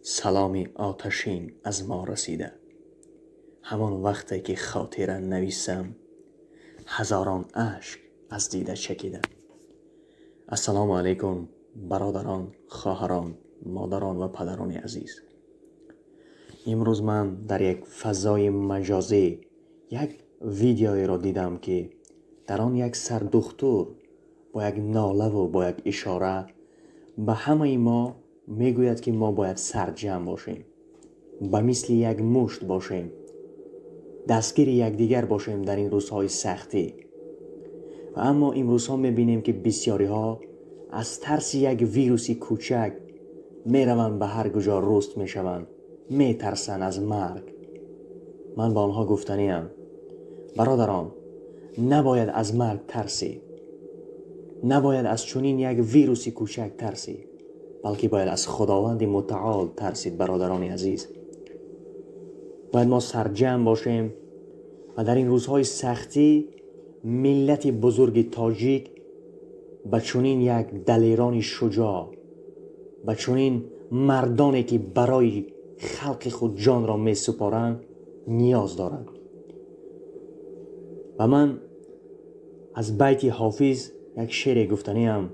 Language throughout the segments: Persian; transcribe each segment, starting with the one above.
سلامی آتشین از ما رسیده. همان وقتی که خاطره نویسم، هزاران اشک از دیده چکیده. السلام علیکم برادران، خواهران، مادران و پدران عزیز. امروز من در یک فضای مجازی یک ویدیویی را دیدم که در آن یک سردختور با یک ناله و با یک اشاره به همه ما میگوید که ما باید سرجم باشیم، به مثل یک مشت باشیم، دستگیر یکدیگر باشیم در این روزهای سختی. و اما این روزها میبینیم که بسیاری ها از ترس یک ویروسی کوچک میروند به هر کجا رست میشوند، میترسن از مرگ. من با آنها گفتنیم برادران، نباید از مرگ ترسید، نباید از چنین یک ویروسی کوچک ترسید، بلکه باید از خداوند متعال ترسید. برادران عزیز، باید ما سرجم باشیم و در این روزهای سختی ملت بزرگ تاجیک به چنین یک دلیران شجاع، به چنین مردانی که برای خلق خود جان را می سپارند نیاز دارند. و من از بیت حافظ یک شعر گفتنیم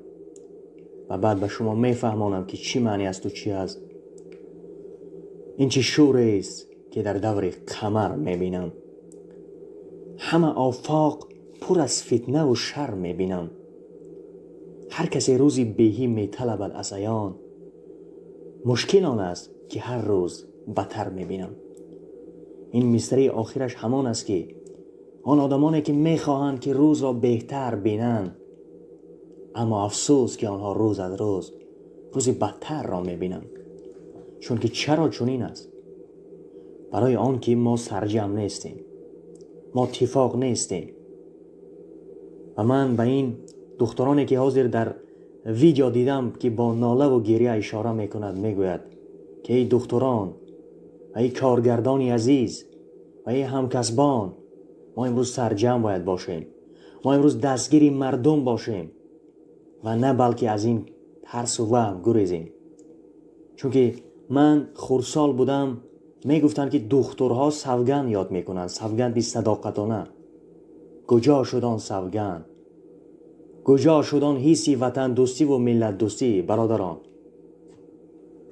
و بعد به شما میفهمانم که چی معنی است و چی است. این چه شوری است که در دور قمر میبینم، همه آفاق پر از فتنه و شر میبینم. هر کسی روزی بهی میطلبد از عیان، مشکل آن است که هر روز بدتر میبینم. این مصرع آخرش همان است که آن آدمانی که میخواهند که روز را بهتر بینند، اما افسوس که آنها روز از روز بدتر را میبینند. چون که چرا چنین است؟ برای آن که ما سرجم نیستیم، ما اتفاق نیستیم. و من به این دخترانی که حاضر در ویدیو دیدم که با ناله و گریه اشاره میکند، میگوید که ای دختران، ای کارگردان عزیز و ای همکسبان، ما امروز سرجم باید باشیم، ما امروز دستگیر مردم باشیم و نه بلکه از این ترس و وهم گریزیم. چون که من خردسال بودم میگفتن که دخترها سوگند یاد میکنن، سوگند صداقتانه. کجا شد آن سوگند؟ کجا شد آن حسی وطن دوستی و ملت دوستی؟ برادران،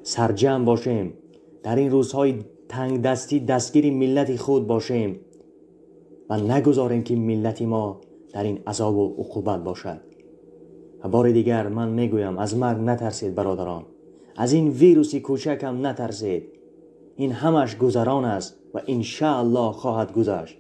سرجم باشیم، در این روزهای تنگ دستی دستگیر ملت خود باشیم و نگذاریم که ملت ما در این عذاب و عقوبت باشد. و بار دیگر من میگویم از مرگ نترسید برادران، از این ویروسی کوچک هم نترسید. این همش گذران است و ان شاء الله خواهد گذشت.